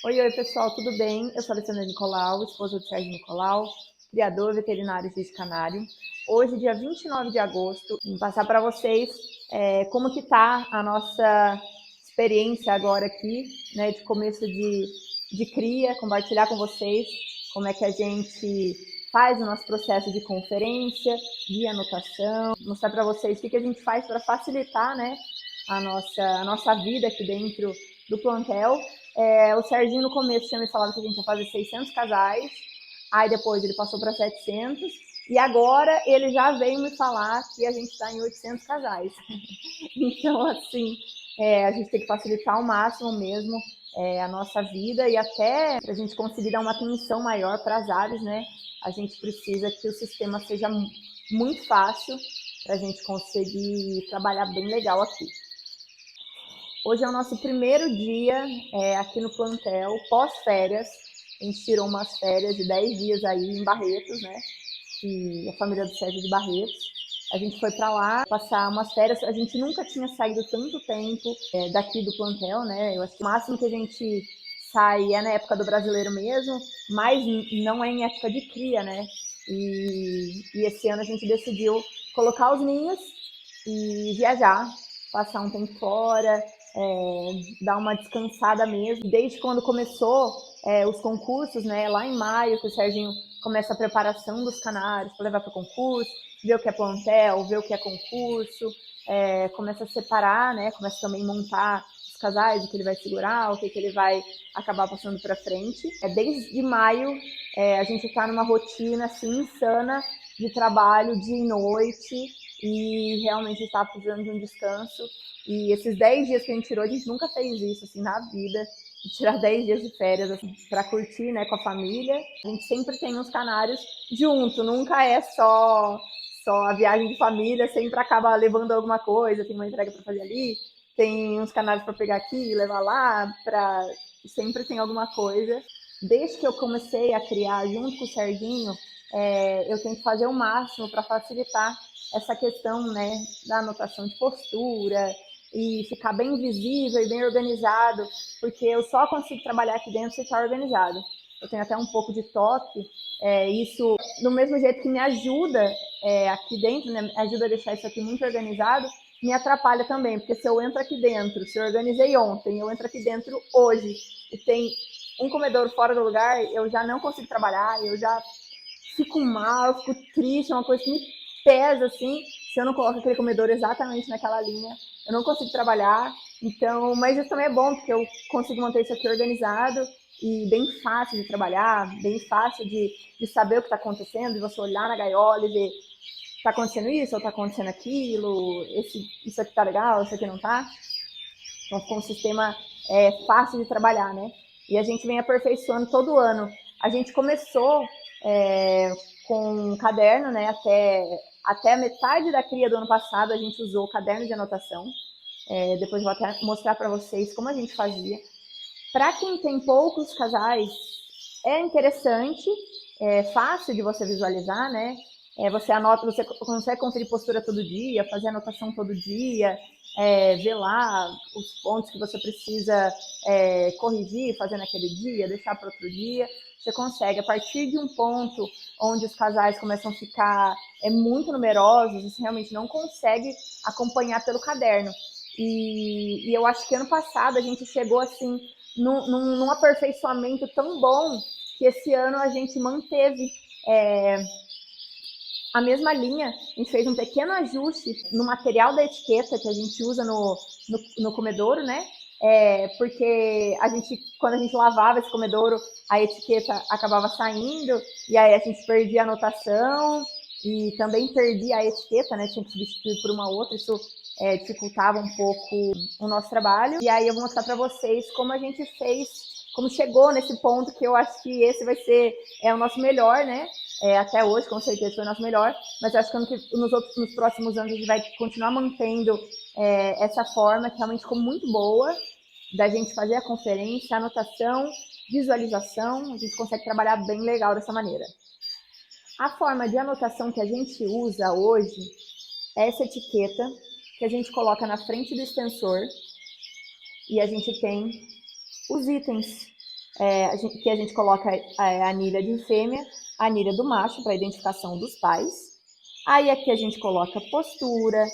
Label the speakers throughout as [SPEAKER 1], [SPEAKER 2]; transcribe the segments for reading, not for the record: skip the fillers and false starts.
[SPEAKER 1] Oi, pessoal, tudo bem? Eu sou a Alessandra Nicolau, esposa do Sérgio Nicolau, criador veterinário de canário. Hoje, dia 29 de agosto, vou passar para vocês como que tá a nossa experiência agora aqui, né, de começo de cria, compartilhar com vocês como é que a gente faz o nosso processo de conferência, de anotação, mostrar para vocês o que a gente faz para facilitar, né, a nossa vida aqui dentro do plantel. O Serginho no começo tinha me falado que a gente ia fazer 600 casais, aí depois ele passou para 700, e agora ele já veio me falar que a gente está em 800 casais. Então, assim, a gente tem que facilitar ao máximo mesmo a nossa vida, e até para a gente conseguir dar uma atenção maior para as aves, né? A gente precisa que o sistema seja muito fácil para a gente conseguir trabalhar bem legal aqui. Hoje é o nosso primeiro dia aqui no plantel, pós-férias. A gente tirou umas férias de 10 dias aí em Barretos, né? Que a família do Sérgio de Barretos. A gente foi para lá passar umas férias. A gente nunca tinha saído tanto tempo daqui do plantel, né? Eu acho que o máximo que a gente sai é na época do brasileiro mesmo, mas não é em época de cria, né? E esse ano a gente decidiu colocar os ninhos e viajar, passar um tempo fora, dar uma descansada mesmo. Desde quando começou os concursos, né, lá em maio, que o Serginho começa a preparação dos canários para levar para o concurso, ver o que é plantel, ver o que é concurso, começa a separar, né, começa também a montar os casais, o que ele vai segurar, o que ele vai acabar passando para frente. Desde maio, a gente está numa rotina assim, insana de trabalho dia e noite, e realmente está precisando de um descanso. E esses 10 dias que a gente tirou, a gente nunca fez isso assim na vida, de tirar 10 dias de férias assim, para curtir, né, com a família. A gente sempre tem uns canários junto, nunca é só a viagem de família, sempre acaba levando alguma coisa, tem uma entrega para fazer ali, tem uns canários para pegar aqui e levar lá, sempre tem alguma coisa. Desde que eu comecei a criar junto com o Serginho, eu tento fazer o máximo para facilitar essa questão, né, da anotação de postura e ficar bem visível e bem organizado, porque eu só consigo trabalhar aqui dentro se estar organizado. Eu tenho até um pouco de toque, isso do mesmo jeito que me ajuda aqui dentro, né, ajuda a deixar isso aqui muito organizado, me atrapalha também, porque se eu entro aqui dentro, se eu organizei ontem, eu entro aqui dentro hoje e tem um comedouro fora do lugar, eu já não consigo trabalhar, eu já fico mal, eu fico triste, é uma coisa que me pesa, assim, se eu não coloco aquele comedouro exatamente naquela linha, eu não consigo trabalhar. Então, mas isso também é bom, porque eu consigo manter isso aqui organizado e bem fácil de trabalhar, bem fácil de saber o que está acontecendo, de você olhar na gaiola e ver, está acontecendo isso ou está acontecendo aquilo, isso aqui está legal, isso aqui não está. Então, ficou um sistema fácil de trabalhar, né? E a gente vem aperfeiçoando todo ano. A gente começou com um caderno, né? Até a metade da cria do ano passado, a gente usou o caderno de anotação. Depois vou até mostrar para vocês como a gente fazia. Para quem tem poucos casais, é interessante, é fácil de você visualizar, né? Você anota, você consegue conferir postura todo dia, fazer anotação todo dia, ver lá os pontos que você precisa corrigir, fazer naquele dia, deixar para outro dia. Você consegue, a partir de um ponto onde os casais começam a ficar muito numerosos, você realmente não consegue acompanhar pelo caderno. E eu acho que ano passado a gente chegou assim num aperfeiçoamento tão bom que esse ano a gente manteve a mesma linha. A gente fez um pequeno ajuste no material da etiqueta que a gente usa no comedouro, né? Porque quando a gente lavava esse comedouro, a etiqueta acabava saindo e aí a gente perdia a anotação e também perdia a etiqueta, né? Tinha que substituir por uma outra, isso dificultava um pouco o nosso trabalho. E aí eu vou mostrar para vocês como a gente fez, como chegou nesse ponto, que eu acho que esse vai ser o nosso melhor, né? Até hoje, com certeza, foi o nosso melhor, mas eu acho que nos próximos anos a gente vai continuar mantendo essa forma, que realmente ficou muito boa, da gente fazer a conferência, anotação, visualização, a gente consegue trabalhar bem legal dessa maneira. A forma de anotação que a gente usa hoje é essa etiqueta que a gente coloca na frente do extensor e a gente tem os itens que a gente coloca a anilha de fêmea, a anilha do macho, para identificação dos pais. Aí aqui a gente coloca postura,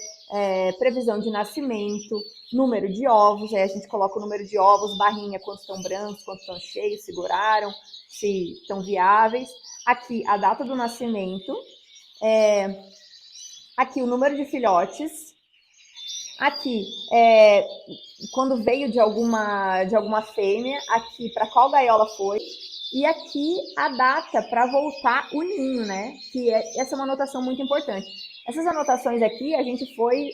[SPEAKER 1] previsão de nascimento, número de ovos, aí a gente coloca o número de ovos, barrinha, quantos estão brancos, quantos estão cheios, seguraram, se estão viáveis. Aqui a data do nascimento, aqui o número de filhotes, aqui quando veio de alguma fêmea, aqui para qual gaiola foi, e aqui a data para voltar o ninho, né? Que essa é uma anotação muito importante. Essas anotações aqui a gente foi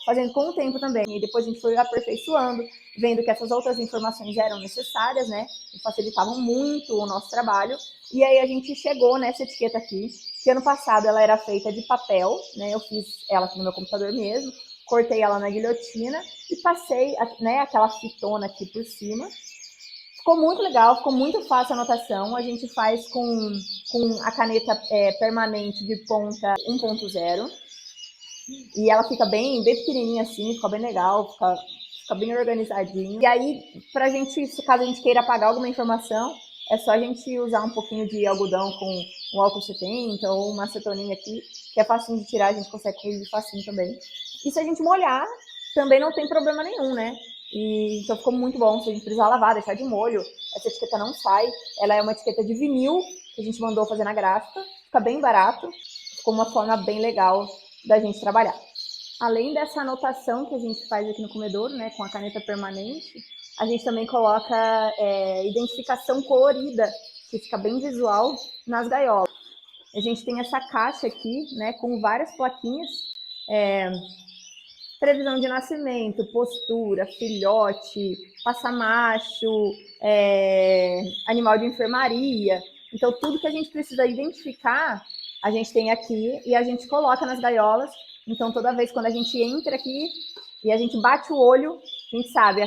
[SPEAKER 1] fazendo com o tempo também, e depois a gente foi aperfeiçoando, vendo que essas outras informações eram necessárias, né? E facilitavam muito o nosso trabalho. E aí a gente chegou nessa etiqueta aqui, que ano passado ela era feita de papel, né? Eu fiz ela aqui no meu computador mesmo, cortei ela na guilhotina e passei, né, aquela fitona aqui por cima. Ficou muito legal, ficou muito fácil a anotação. A gente faz com a caneta permanente de ponta 1.0. E ela fica bem pequenininha assim, fica bem legal, fica bem organizadinho. E aí, pra gente, caso a gente queira apagar alguma informação, é só a gente usar um pouquinho de algodão com um álcool 70 ou uma acetoninha aqui, que é facinho de tirar, a gente consegue corrigir facinho também. E se a gente molhar, também não tem problema nenhum, né? Então ficou muito bom. Se a gente precisar lavar, deixar de molho, essa etiqueta não sai. Ela é uma etiqueta de vinil que a gente mandou fazer na gráfica. Fica bem barato. Ficou uma forma bem legal da gente trabalhar. Além dessa anotação que a gente faz aqui no comedouro, né, com a caneta permanente, a gente também coloca identificação colorida, que fica bem visual nas gaiolas. A gente tem essa caixa aqui, né, com várias plaquinhas. Previsão de nascimento, postura, filhote, passa-macho, animal de enfermaria. Então, tudo que a gente precisa identificar, a gente tem aqui e a gente coloca nas gaiolas. Então, toda vez quando a gente entra aqui e a gente bate o olho, a gente sabe,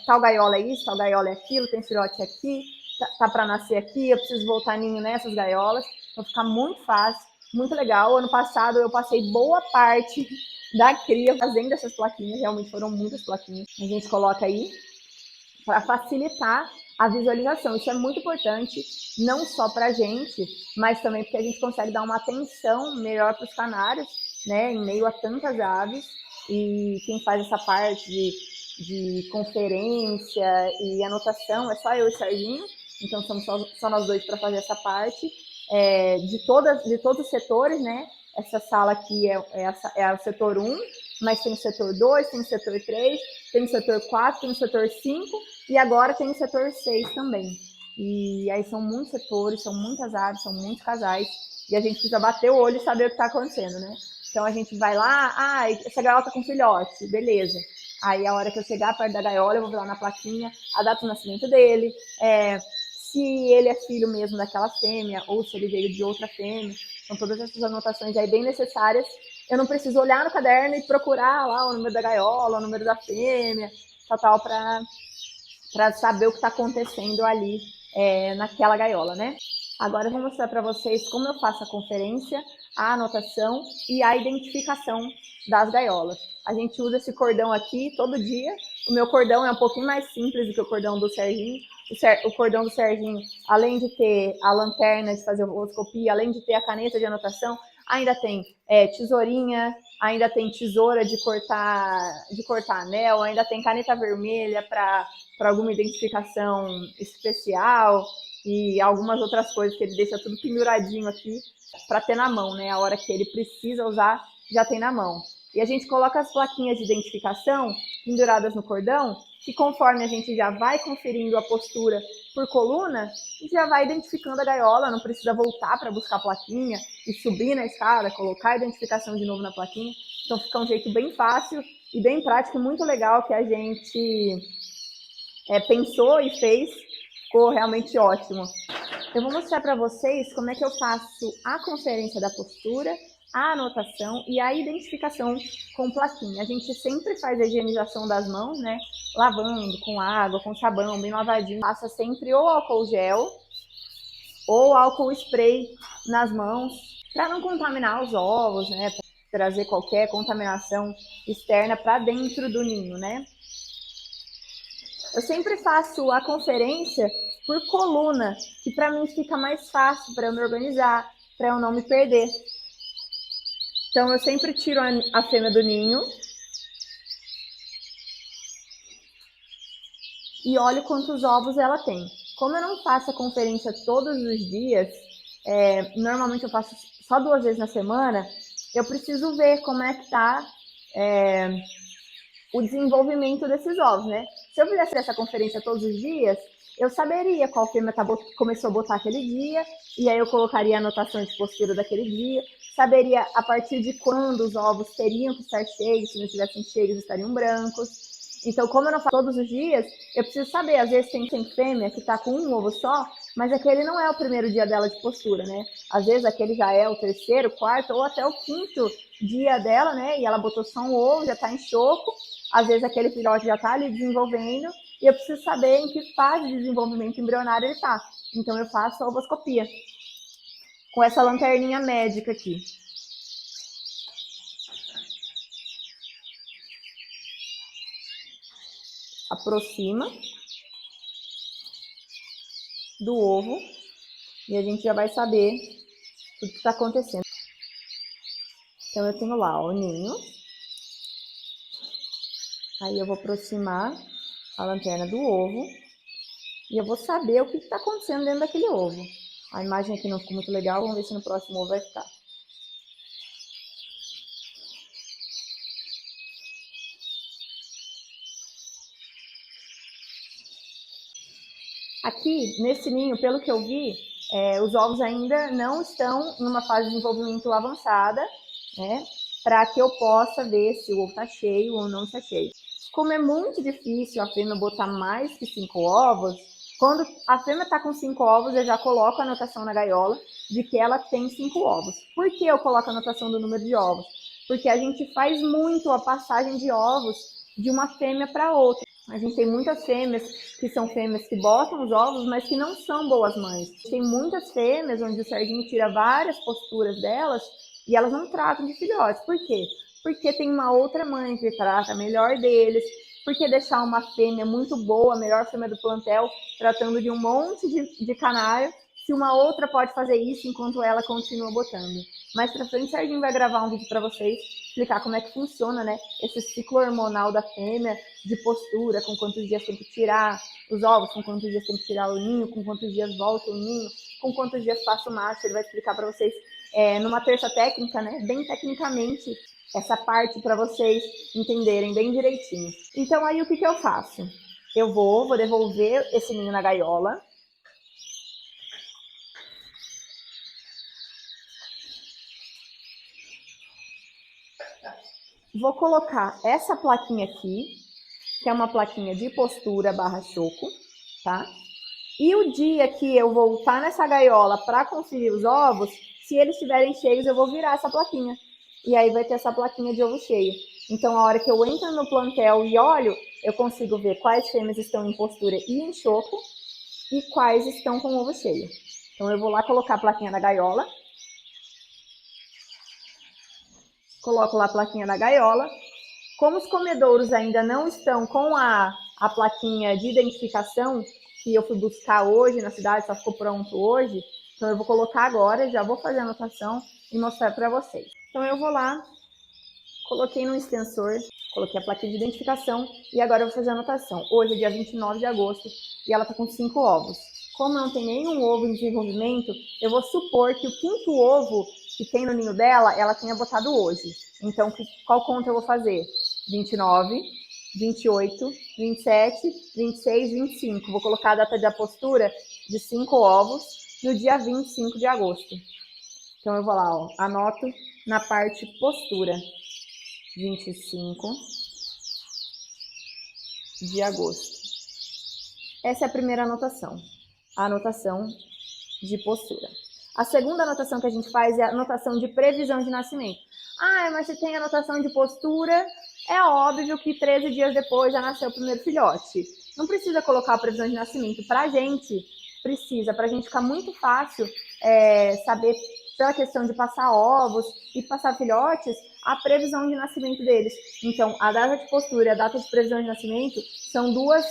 [SPEAKER 1] tal gaiola é isso, tal gaiola é aquilo, tem filhote aqui, tá para nascer aqui, eu preciso voltar ninho nessas gaiolas. Então, fica muito fácil, muito legal. Ano passado, eu passei boa parte da cria fazendo essas plaquinhas, realmente foram muitas plaquinhas. A gente coloca aí para facilitar a visualização. Isso é muito importante, não só para a gente, mas também porque a gente consegue dar uma atenção melhor para os canários, né, em meio a tantas aves. E quem faz essa parte de conferência e anotação é só eu e o Serginho, então somos só nós dois para fazer essa parte. De todos os setores, né? Essa sala aqui é o setor 1, mas tem o setor 2, tem o setor 3, tem o setor 4, tem o setor 5 e agora tem o setor 6 também. E aí são muitos setores, são muitas aves, são muitos casais e a gente precisa bater o olho e saber o que está acontecendo, né? Então a gente vai lá, essa gaiola tá com filhote, beleza. Aí a hora que eu chegar perto da gaiola, eu vou ver lá na plaquinha a data do nascimento dele, se ele é filho mesmo daquela fêmea ou se ele veio de outra fêmea. São todas essas anotações aí bem necessárias. Eu não preciso olhar no caderno e procurar lá o número da gaiola, o número da fêmea, tal, para saber o que está acontecendo ali naquela gaiola, né? Agora eu vou mostrar para vocês como eu faço a conferência, a anotação e a identificação das gaiolas. A gente usa esse cordão aqui todo dia. O meu cordão é um pouquinho mais simples do que o cordão do Serginho. O cordão do Serginho, além de ter a lanterna de fazer horoscopia, além de ter a caneta de anotação, ainda tem tesourinha, ainda tem tesoura de cortar anel, ainda tem caneta vermelha para alguma identificação especial e algumas outras coisas que ele deixa tudo penduradinho aqui para ter na mão, né? A hora que ele precisa usar, já tem na mão. E a gente coloca as plaquinhas de identificação penduradas no cordão, que conforme a gente já vai conferindo a postura por coluna, a gente já vai identificando a gaiola, não precisa voltar para buscar a plaquinha e subir na escada, colocar a identificação de novo na plaquinha. Então fica um jeito bem fácil e bem prático e muito legal que a gente pensou e fez. Ficou realmente ótimo. Eu vou mostrar para vocês como é que eu faço a conferência da postura, a anotação e a identificação com plaquinha. A gente sempre faz a higienização das mãos, né? Lavando com água, com sabão, bem lavadinho. Passa sempre ou álcool gel ou álcool spray nas mãos para não contaminar os ovos, né? Para trazer qualquer contaminação externa para dentro do ninho, né? Eu sempre faço a conferência por coluna, que para mim fica mais fácil para eu me organizar, para eu não me perder. Então eu sempre tiro a fêmea do ninho e olho quantos ovos ela tem. Como eu não faço a conferência todos os dias, normalmente eu faço só 2 vezes na semana, eu preciso ver como é que está o desenvolvimento desses ovos, né? Se eu fizesse essa conferência todos os dias, eu saberia qual fêmea começou a botar aquele dia, e aí eu colocaria a anotação de postura daquele dia, saberia a partir de quando os ovos teriam que estar cheios, se não estivessem cheios, estariam brancos. Então, como eu não faço todos os dias, eu preciso saber, às vezes tem fêmea que está com um ovo só, mas aquele não é o primeiro dia dela de postura, né? Às vezes aquele já é o terceiro, quarto ou até o quinto dia dela, né? E ela botou só um ovo, já está em choco. Às vezes aquele filhote já está ali desenvolvendo e eu preciso saber em que fase de desenvolvimento embrionário ele está. Então eu faço a ovoscopia com essa lanterninha médica aqui. Aproxima do ovo e a gente já vai saber o que está acontecendo. Então eu tenho lá o ninho. Aí eu vou aproximar a lanterna do ovo e eu vou saber o que está acontecendo dentro daquele ovo. A imagem aqui não ficou muito legal, vamos ver se no próximo ovo vai ficar. Aqui, nesse ninho, pelo que eu vi, os ovos ainda não estão em uma fase de desenvolvimento avançada, né? Para que eu possa ver se o ovo está cheio ou não está cheio. Como é muito difícil a fêmea botar mais que 5 ovos, quando a fêmea está com 5 ovos, eu já coloco a anotação na gaiola de que ela tem 5 ovos. Por que eu coloco a anotação do número de ovos? Porque a gente faz muito a passagem de ovos de uma fêmea para outra. A gente tem muitas fêmeas que são fêmeas que botam os ovos, mas que não são boas mães. Tem muitas fêmeas onde o Serginho tira várias posturas delas e elas não tratam de filhotes. Por quê? Porque tem uma outra mãe que trata melhor deles, porque deixar uma fêmea muito boa, a melhor fêmea do plantel, tratando de um monte de canário, se uma outra pode fazer isso enquanto ela continua botando. Mais pra frente, o Serginho vai gravar um vídeo para vocês, explicar como é que funciona, né, esse ciclo hormonal da fêmea, de postura, com quantos dias tem que tirar os ovos, com quantos dias tem que tirar o ninho, com quantos dias volta o ninho, com quantos dias passa o macho. Ele vai explicar para vocês numa terça técnica, né, bem tecnicamente, essa parte para vocês entenderem bem direitinho. Então aí o que eu faço? Eu vou devolver esse ninho na gaiola. Vou colocar essa plaquinha aqui, que é uma plaquinha de postura / choco, tá? E o dia que eu voltar nessa gaiola para conferir os ovos, se eles estiverem cheios, eu vou virar essa plaquinha. E aí vai ter essa plaquinha de ovo cheio. Então, a hora que eu entro no plantel e olho, eu consigo ver quais fêmeas estão em postura e em choco e quais estão com ovo cheio. Então, eu vou lá colocar a plaquinha na gaiola. Coloco lá a plaquinha na gaiola. Como os comedouros ainda não estão com a plaquinha de identificação, que eu fui buscar hoje na cidade, só ficou pronto hoje, então eu vou colocar agora, já vou fazer a anotação e mostrar para vocês. Então eu vou lá, coloquei no extensor, coloquei a plaquinha de identificação e agora eu vou fazer a anotação. Hoje é dia 29 de agosto e ela está com 5 ovos. Como não tem nenhum ovo em desenvolvimento, eu vou supor que o 5º ovo que tem no ninho dela, ela tenha botado hoje. Então, qual conta eu vou fazer? 29, 28, 27, 26, 25. Vou colocar a data da postura de 5 ovos no dia 25 de agosto. Então, eu vou lá, ó, anoto na parte postura. 25 de agosto. Essa é a primeira anotação. A anotação de postura. A segunda anotação que a gente faz é a anotação de previsão de nascimento. Ah, mas se tem anotação de postura, é óbvio que 13 dias depois já nasceu o primeiro filhote. Não precisa colocar a previsão de nascimento. Para a gente ficar muito fácil saber pela questão de passar ovos e passar filhotes, a previsão de nascimento deles. Então, a data de postura e a data de previsão de nascimento são duas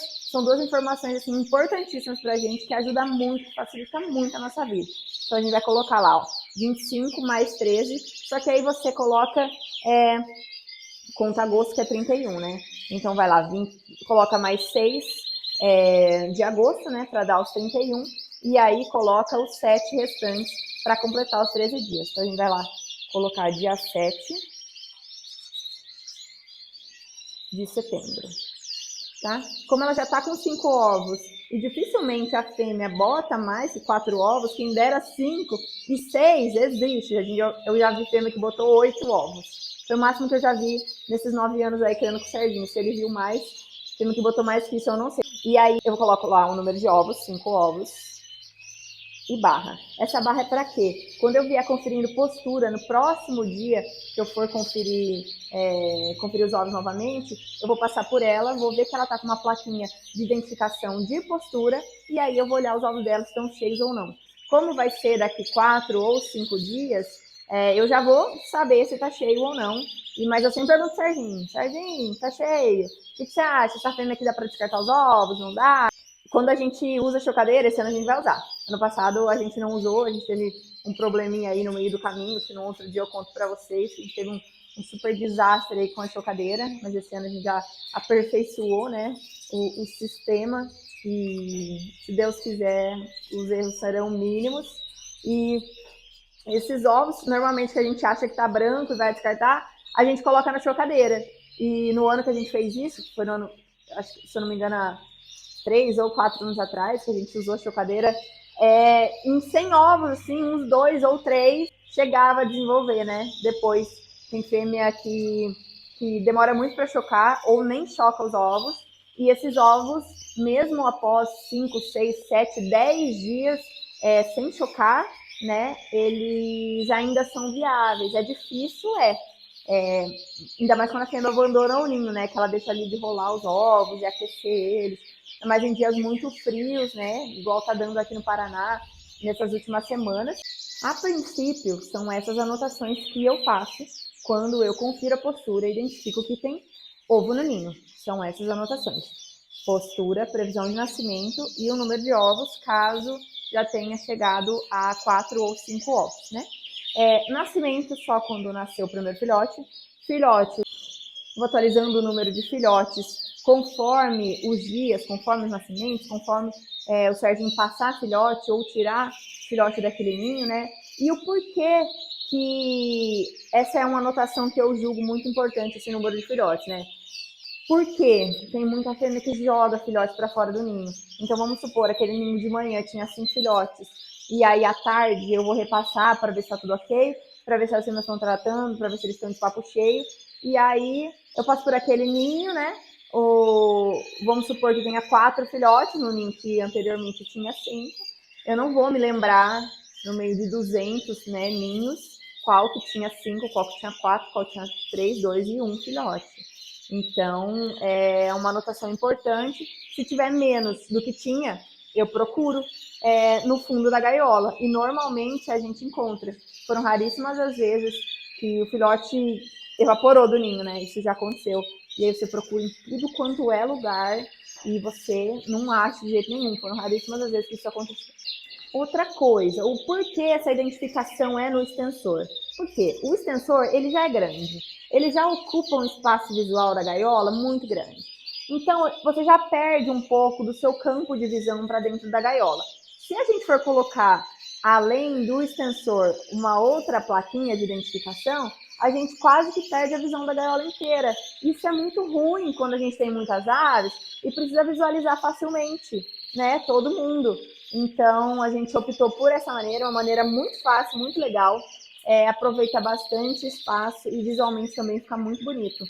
[SPEAKER 1] informações assim, importantíssimas para a gente, que ajuda muito, facilita muito a nossa vida. Então, a gente vai colocar lá, ó, 25 mais 13, só que aí você coloca, conta agosto, que é 31, né? Então, vai lá, coloca mais 6 de agosto, né, para dar os 31, e aí coloca os 7 restantes para completar os 13 dias. Então, a gente vai lá colocar dia 7 de setembro, tá? Como ela já tá com 5 ovos e dificilmente a fêmea bota mais que 4 ovos, quem dera 5 e 6 existe. Eu já vi fêmea que botou 8 ovos. Foi o máximo que eu já vi nesses 9 anos aí criando com o Serginho. Se ele viu mais, fêmea que botou mais que isso, eu não sei. E aí eu coloco lá o número de ovos, 5 ovos. E barra. Essa barra é para quê? Quando eu vier conferindo postura, no próximo dia que eu for conferir os ovos novamente, eu vou passar por ela, vou ver que ela está com uma plaquinha de identificação de postura, e aí eu vou olhar os ovos dela se estão cheios ou não. Como vai ser daqui 4 ou 5 dias, eu já vou saber se está cheio ou não. Mas eu sempre pergunto pro Serginho, tá cheio? O que você acha? Essa fêmea aqui dá para descartar os ovos? Não dá? Quando a gente usa chocadeira, esse ano a gente vai usar. Ano passado a gente não usou, a gente teve um probleminha aí no meio do caminho, que no outro dia eu conto para vocês. A gente teve um super desastre aí com a chocadeira, mas esse ano a gente já aperfeiçoou, né, o sistema, e se Deus quiser, os erros serão mínimos. E esses ovos, normalmente que a gente acha que tá branco e vai descartar, a gente coloca na chocadeira. E no ano que a gente fez isso, foi no ano, acho que, se eu não me engano, 3 ou 4 anos atrás, que a gente usou a chocadeira, em 100 ovos, assim, uns 2 ou 3 chegava a desenvolver, né? Depois tem fêmea que demora muito para chocar ou nem choca os ovos, e esses ovos, mesmo após 5, 6, 7, 10 dias sem chocar, né, eles ainda são viáveis. É difícil, ainda mais quando a fêmea abandona o ninho, né, que ela deixa ali de rolar os ovos e aquecer eles, mas em dias muito frios, né, igual tá dando aqui no Paraná nessas últimas semanas. A princípio, são essas anotações que eu faço quando eu confiro a postura e identifico que tem ovo no ninho. São essas anotações: postura, previsão de nascimento e o número de ovos, caso já tenha chegado a 4 ou 5 ovos, né? Nascimento só quando nasceu o primeiro filhote. Filhote, vou atualizando o número de filhotes conforme os dias, conforme os nascimentos, conforme o Serginho passar filhote ou tirar filhote daquele ninho, né? E o porquê que essa é uma anotação que eu julgo muito importante, esse número de filhotes, né? Porque tem muita fêmea que joga filhote para fora do ninho. Então vamos supor, aquele ninho de manhã tinha 5 filhotes, e aí à tarde eu vou repassar para ver se está tudo ok, para ver se as fêmeas estão tratando, para ver se eles estão de papo cheio, e aí eu passo por aquele ninho, né? Vamos supor que tenha 4 filhotes no ninho que anteriormente tinha 5. Eu não vou me lembrar, no meio de 200, né, ninhos, qual que tinha 5, qual que tinha 4, qual que tinha 3, 2 e 1 filhote. Então, é uma anotação importante. Se tiver menos do que tinha, eu procuro no fundo da gaiola. E normalmente a gente encontra. Foram raríssimas as vezes que o filhote evaporou do ninho, né? Isso já aconteceu. E aí você procura em tudo quanto é lugar e você não acha de jeito nenhum. Foram raríssimas as vezes que isso aconteceu. Outra coisa, o porquê essa identificação é no extensor. Por quê? O extensor, ele já é grande. Ele já ocupa um espaço visual da gaiola muito grande. Então, você já perde um pouco do seu campo de visão para dentro da gaiola. Se a gente for colocar, além do extensor, uma outra plaquinha de identificação, a gente quase que perde a visão da gaiola inteira. Isso é muito ruim quando a gente tem muitas aves e precisa visualizar facilmente, né? Todo mundo. Então, a gente optou por essa maneira, uma maneira muito fácil, muito legal, aproveita bastante espaço e visualmente também fica muito bonito.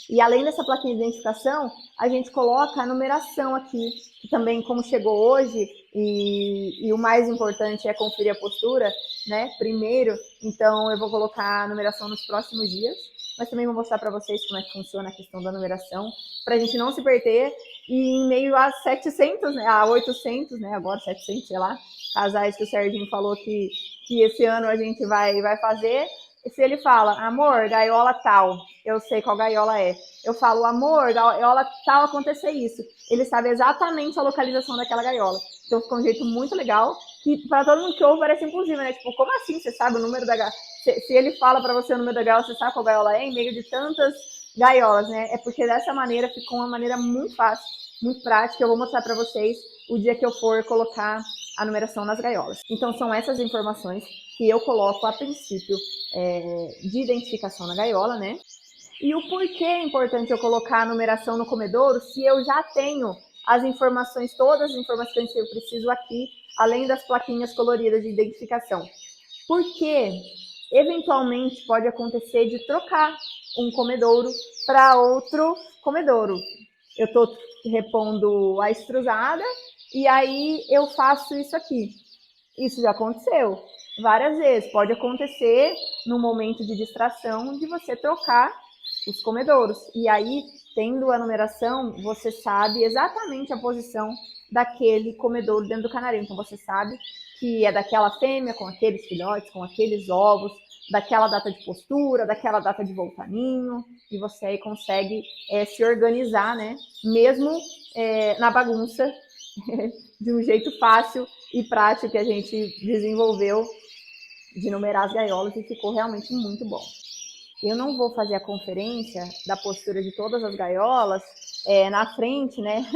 [SPEAKER 1] E além dessa plaquinha de identificação, a gente coloca a numeração aqui, que também, como chegou hoje, e o mais importante é conferir a postura, né, primeiro, então eu vou colocar a numeração nos próximos dias, mas também vou mostrar para vocês como é que funciona a questão da numeração, para a gente não se perder, e em meio a 700, né, a 800, né, agora 700, sei lá, casais que o Serginho falou que esse ano a gente vai fazer, se ele fala, amor, gaiola tal, eu sei qual gaiola é. Eu falo, amor, gaiola tal, acontecer isso. Ele sabe exatamente a localização daquela gaiola. Então fica um jeito muito legal, que para todo mundo que ouve parece impossível, né? Tipo, como assim você sabe o número da gaiola? Se ele fala para você o número da gaiola, você sabe qual gaiola é, em meio de tantas gaiolas, né? É porque dessa maneira ficou uma maneira muito fácil, muito prática. Eu vou mostrar para vocês o dia que eu for colocar a numeração nas gaiolas. Então são essas informações que eu coloco a princípio de identificação na gaiola, né? E o porquê é importante eu colocar a numeração no comedouro se eu já tenho as informações, todas as informações que eu preciso aqui, além das plaquinhas coloridas de identificação. Porque eventualmente pode acontecer de trocar um comedouro para outro comedouro. Eu estou repondo a estruzada e aí eu faço isso aqui. Isso já aconteceu várias vezes. Pode acontecer no momento de distração de você trocar os comedouros. E aí, tendo a numeração, você sabe exatamente a posição daquele comedouro dentro do canarinho. Então você sabe que é daquela fêmea com aqueles filhotes, com aqueles ovos, daquela data de postura, daquela data de voltaninho, e você aí consegue se organizar, né? Mesmo na bagunça, de um jeito fácil e prático que a gente desenvolveu de numerar as gaiolas e ficou realmente muito bom. Eu não vou fazer a conferência da postura de todas as gaiolas na frente, né,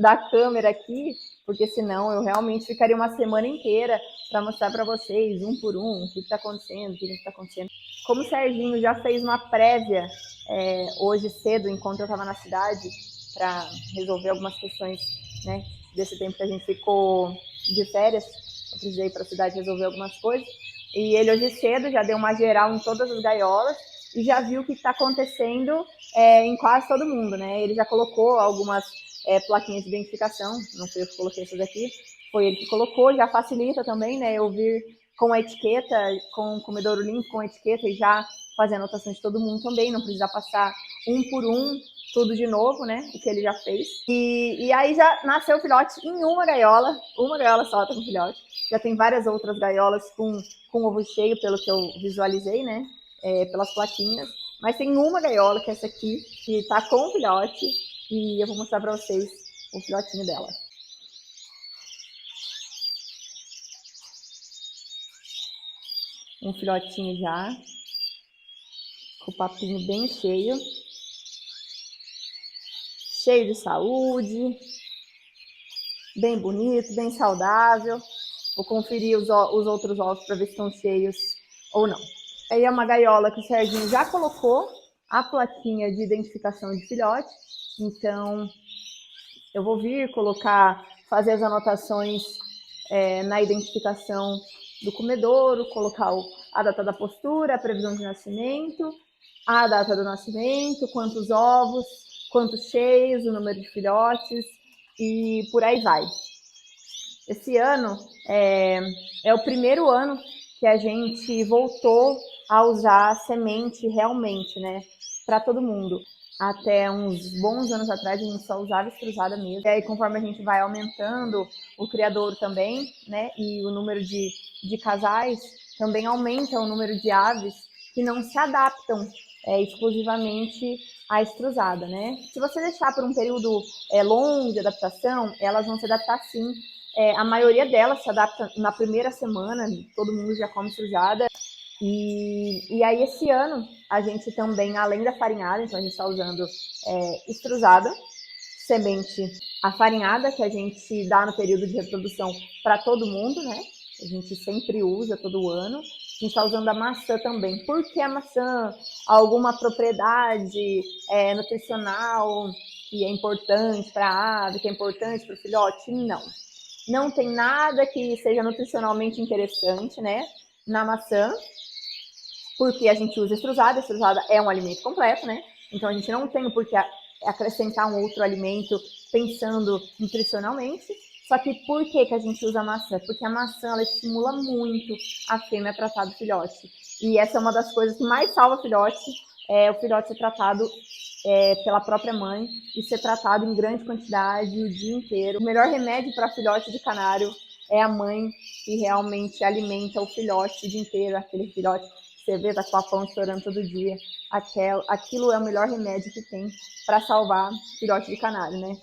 [SPEAKER 1] da câmera aqui, porque senão eu realmente ficaria uma semana inteira para mostrar para vocês, um por um, o que está acontecendo, o que está acontecendo. Como o Serginho já fez uma prévia hoje cedo, enquanto eu estava na cidade, para resolver algumas questões, né, desse tempo que a gente ficou de férias, eu precisei ir para a cidade resolver algumas coisas, e ele hoje cedo já deu uma geral em todas as gaiolas, e já viu o que está acontecendo em quase todo mundo, né? Ele já colocou algumas plaquinhas de identificação, não sei eu que coloquei essas aqui, foi ele que colocou, já facilita também, né? Eu vir com a etiqueta, com o comedouro limpo, com a etiqueta e já fazer a anotação de todo mundo também, não precisa passar um por um, tudo de novo, né? O que ele já fez. E aí já nasceu o filhote em uma gaiola só tá com filhote. Já tem várias outras gaiolas com ovo cheio, pelo que eu visualizei, né? Pelas plaquinhas, mas tem uma gaiola, que é essa aqui, que tá com o filhote, e eu vou mostrar para vocês o filhotinho dela. Um filhotinho já, com o papinho bem cheio, cheio de saúde, bem bonito, bem saudável. Vou conferir os outros ovos para ver se estão cheios ou não. Aí é uma gaiola que o Serginho já colocou a plaquinha de identificação de filhote, então eu vou vir colocar, fazer as anotações na identificação do comedouro, colocar a data da postura, a previsão de nascimento, a data do nascimento, quantos ovos, quantos cheios, o número de filhotes e por aí vai. Esse ano é o primeiro ano que a gente voltou a usar semente realmente, né, para todo mundo. Até uns bons anos atrás a gente só usava estruzada mesmo. E aí, conforme a gente vai aumentando o criadouro também, né, e o número de casais, também aumenta o número de aves que não se adaptam exclusivamente à estruzada, né? Se você deixar por um período longo de adaptação, elas vão se adaptar sim. A maioria delas se adapta na primeira semana, todo mundo já come estruzada. E aí, esse ano, a gente também, além da farinhada, então a gente está usando estruzada, semente afarinhada, que a gente dá no período de reprodução para todo mundo, né? A gente sempre usa todo ano. A gente está usando a maçã também. Por que a maçã? Alguma propriedade nutricional que é importante para a ave, que é importante para o filhote? Não. Não tem nada que seja nutricionalmente interessante, né, na maçã, porque a gente usa estruzada. A estruzada é um alimento completo, né? Então a gente não tem por que acrescentar um outro alimento pensando nutricionalmente. Só que por que a gente usa a maçã? Porque a maçã ela estimula muito a fêmea a tratar do filhote. E essa é uma das coisas que mais salva o filhote ser tratado pela própria mãe e ser tratado em grande quantidade o dia inteiro. O melhor remédio para filhote de canário é a mãe que realmente alimenta o filhote o dia inteiro, aquele filhote Você vê, tá com o papão estourando todo dia. Aquilo é o melhor remédio que tem para salvar filhote de canário, né?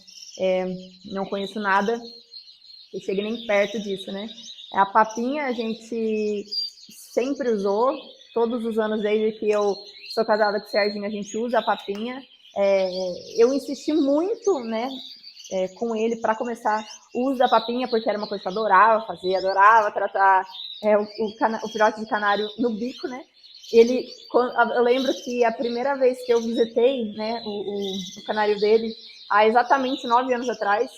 [SPEAKER 1] Não conheço nada que chegue nem perto disso, né? A papinha a gente sempre usou, todos os anos desde que eu sou casada com o Serginho, a gente usa a papinha. Eu insisti muito, né, com ele para começar o uso da papinha, porque era uma coisa que eu adorava fazer, adorava tratar o filhote de canário no bico, né? Eu lembro que a primeira vez que eu visitei, né, o canário dele, há exatamente 9 anos atrás,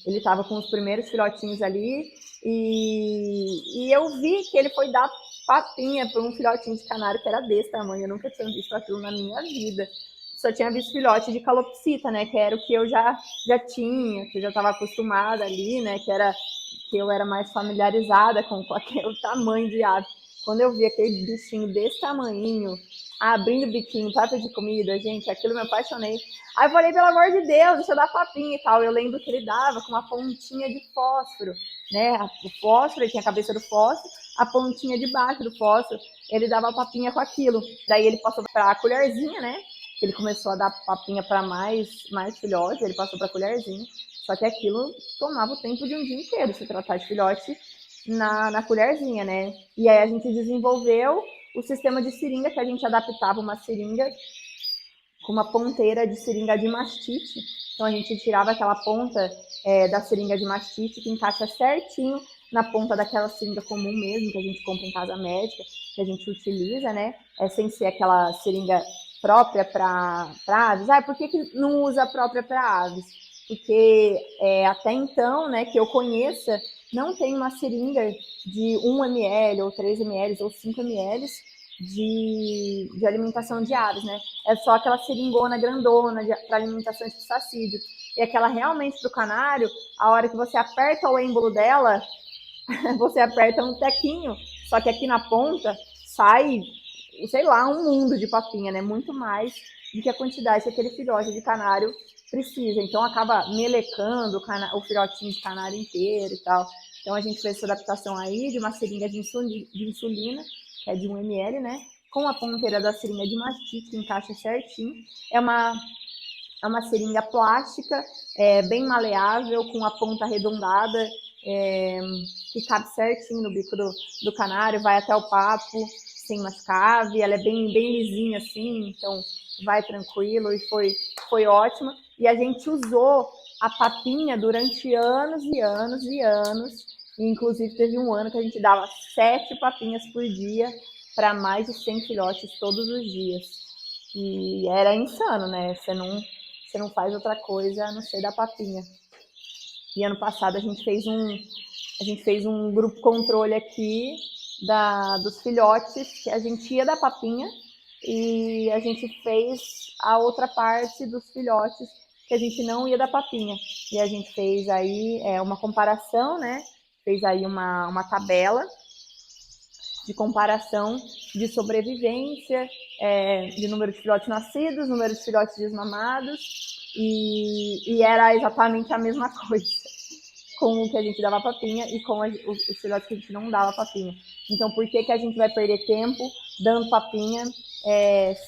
[SPEAKER 1] ele estava com os primeiros filhotinhos ali e eu vi que ele foi dar papinha para um filhotinho de canário que era desse tamanho. Eu nunca tinha visto aquilo na minha vida. Só tinha visto filhote de calopsita, né? Que era o que eu já tinha, que eu já estava acostumada ali, né? Que eu era mais familiarizada com aquele tamanho de ave. Quando eu vi aquele bichinho desse tamanho, abrindo o biquinho para pedir comida, gente, aquilo me apaixonei. Aí eu falei, pelo amor de Deus, deixa eu dar papinha e tal. Eu lembro que ele dava com uma pontinha de fósforo, né? O fósforo, ele tinha a cabeça do fósforo, a pontinha de baixo do fósforo, ele dava papinha com aquilo. Daí ele passou para a colherzinha, né? Ele começou a dar papinha para mais filhotes, ele passou para a colherzinha. Só que aquilo tomava o tempo de um dia inteiro, se tratar de filhote na colherzinha, né? E aí a gente desenvolveu o sistema de seringa, que a gente adaptava uma seringa com uma ponteira de seringa de mastite. Então a gente tirava aquela ponta da seringa de mastite, que encaixa certinho na ponta daquela seringa comum mesmo, que a gente compra em casa médica, que a gente utiliza, né? Sem ser aquela seringa própria para aves. Por que não usa a própria para aves? Porque até então, né, que eu conheça, não tem uma seringa de 1 ml, ou 3 ml, ou 5 ml de alimentação de aves, né? É só aquela seringona grandona para alimentação de pistacídeo. E aquela realmente para o canário, a hora que você aperta o êmbolo dela, você aperta um tequinho, só que aqui na ponta sai, sei lá, um mundo de papinha, né? Muito mais do que a quantidade que aquele filhote de canário precisa. Então acaba melecando o filhotinho de canário inteiro e tal. Então a gente fez essa adaptação aí de uma seringa de insulina, que é de 1 ml, né? Com a ponteira da seringa de mastite, que encaixa certinho. É uma seringa plástica, bem maleável, com a ponta arredondada, que cabe certinho no bico do canário, vai até o papo, sem machucar ave. Ela é bem lisinha assim, então vai tranquilo, e foi ótima. E a gente usou a papinha durante anos e anos e anos. E, inclusive, teve um ano que a gente dava 7 papinhas por dia para mais de 100 filhotes todos os dias. E era insano, né? Você não faz outra coisa a não ser dar papinha. E ano passado a gente fez um grupo controle aqui dos filhotes, que a gente ia dar papinha, e a gente fez a outra parte dos filhotes que a gente não ia dar papinha. E a gente fez aí uma comparação, né? Fez aí uma tabela de comparação de sobrevivência, de número de filhotes nascidos, número de filhotes desmamados, e era exatamente a mesma coisa com o que a gente dava papinha e com os filhotes que a gente não dava papinha. Então, por que a gente vai perder tempo dando papinha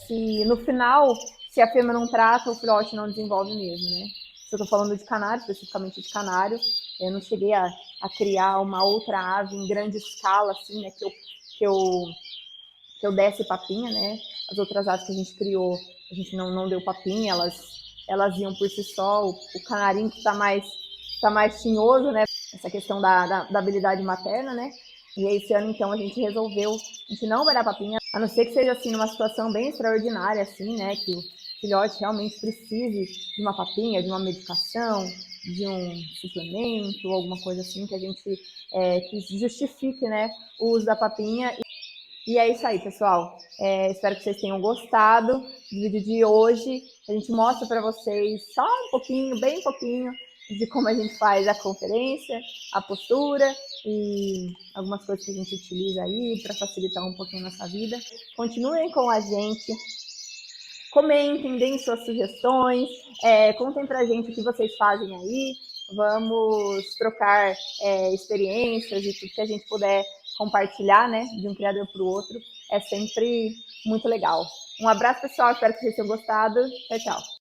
[SPEAKER 1] se no final, se a fêmea não trata, o filhote não desenvolve mesmo, né? Se eu estou falando de canário, especificamente de canário, eu não cheguei a criar uma outra ave em grande escala, assim, né, que eu desse papinha, né? As outras aves que a gente criou, a gente não deu papinha, elas iam por si só. O canarinho que está mais tinhoso, né? Essa questão da habilidade materna, né? E esse ano, então, a gente resolveu, a gente não vai dar papinha, a não ser que seja, assim, numa situação bem extraordinária, assim, né? Que o filhote realmente precise de uma papinha, de uma medicação, de um suplemento, alguma coisa assim, que a gente que justifique, né, o uso da papinha. E é isso aí, pessoal. Espero que vocês tenham gostado do vídeo de hoje. A gente mostra para vocês só um pouquinho, bem pouquinho, de como a gente faz a conferência, a postura e algumas coisas que a gente utiliza aí para facilitar um pouquinho a nossa vida. Continuem com a gente. Comentem, deem suas sugestões, contem pra gente o que vocês fazem aí. Vamos trocar experiências e tudo que a gente puder compartilhar, né, de um criador para o outro, é sempre muito legal. Um abraço, pessoal, espero que vocês tenham gostado. Tchau, tchau.